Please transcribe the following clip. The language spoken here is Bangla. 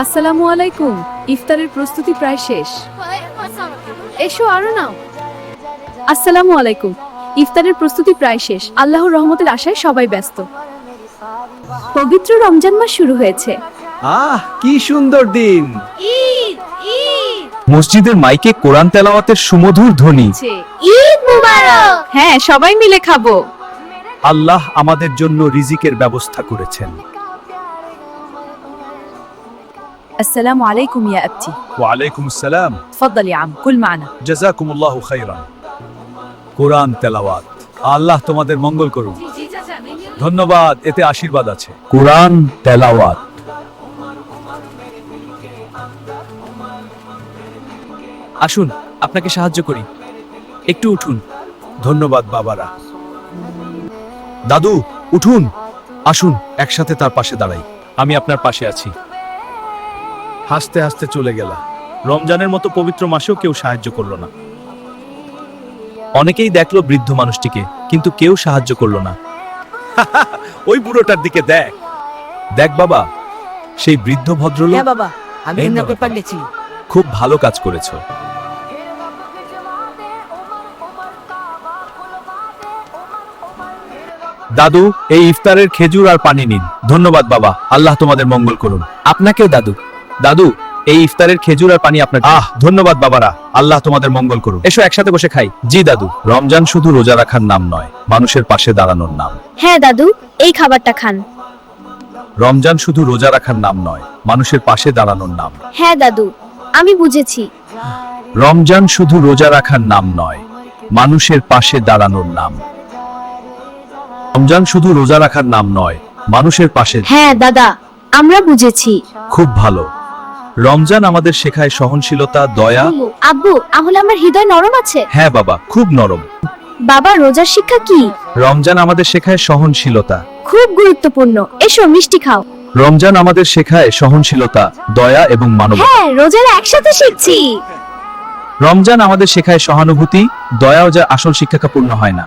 আসসালামু আলাইকুম। ইফতারের প্রস্তুতি প্রায় শেষ। এসো আরো নাও। আসসালামু আলাইকুম। ইফতারের প্রস্তুতি প্রায় শেষ। আল্লাহর রহমতের আশায় সবাই ব্যস্ত। পবিত্র রমজান মাস শুরু হয়েছে। কি সুন্দর দিন! ঈদ ঈদ মসজিদের মাইকে কোরআন তেলাওয়াতের সুমধুর ধ্বনি। ঈদ মুবারক। হ্যাঁ, সবাই মিলে খাবো। আল্লাহ আমাদের জন্য রিজিকের ব্যবস্থা করেছেন। السلام عليكم يا أبتي. ওয়ালাইকুম আসসালাম। تفضل يا عم كل معنا. জাযাকুমুল্লাহু খাইরান। কোরআন তেলাওয়াত, আল্লাহ তোমাদের মঙ্গল করুন। ধন্যবাদ, এতে আশীর্বাদ আছে। কোরআন তেলাওয়াত। আসুন আপনাকে সাহায্য করি, একটু উঠুন। ধন্যবাদ বাবারা। দাদু উঠুন, আসুন একসাথে তার পাশে দাঁড়াই। আমি আপনার পাশে আছি। হাসতে হাসতে চলে গেলা। রমজানের মতো পবিত্র মাসেও কেউ সাহায্য করলো না। অনেকেই দেখলো বৃদ্ধ মানুষটিকে, কিন্তু কেউ সাহায্য করলো না। ওই বুড়োটার দিকে দেখ। দেখ বাবা, সেই বৃদ্ধ ভদ্রলোক। বাবা, আমি এই অন্য নাও। পেপার লিখছি। খুব ভালো কাজ করেছো। দাদু, এই ইফতারের খেজুর আর পানি নিন। ধন্যবাদ বাবা, আল্লাহ তোমাদের মঙ্গল করুন। আপনাকেও দাদু। দাদু, এই ইফতারের খেজুর আর পানি আপনার। ধন্যবাদ বাবারা, আল্লাহ তোমাদের মঙ্গল করুন। এসো একসাথে বসে খাই। জি দাদু, রমজান শুধু রোজা রাখার নাম নয়, মানুষের পাশে দাঁড়ানোর নাম। হ্যাঁ দাদু, এই খাবারটা খান। রমজান শুধু রোজা রাখার নাম নয়, মানুষের পাশে দাঁড়ানোর নাম। হ্যাঁ দাদু, আমি বুঝেছি। রমজান শুধু রোজা রাখার নাম নয়, মানুষের পাশে দাঁড়ানোর নাম। রমজান শুধু রোজা রাখার নাম নয়, মানুষের পাশে। হ্যাঁ দাদা, আমরা বুঝেছি। খুব ভালো। রমজান আমাদের শেখায় সহনশীলতা, দয়া। আব্বু, তাহলে আমার হৃদয় নরম আছে? হ্যাঁ বাবা, খুব নরম। বাবা, রোজার শিক্ষা কি? রমজান আমাদের শেখায় সহনশীলতা। খুব গুরুত্বপূর্ণ। এসো মিষ্টি খাও। রমজান আমাদের শেখায় সহনশীলতা, দয়া এবং মানবতা। হ্যাঁ, রোজার একসাথে শিখছি। রমজান আমাদের শেখায় সহানুভূতি, দয়াও যা আসল শিক্ষাকে পূর্ণ হয় না।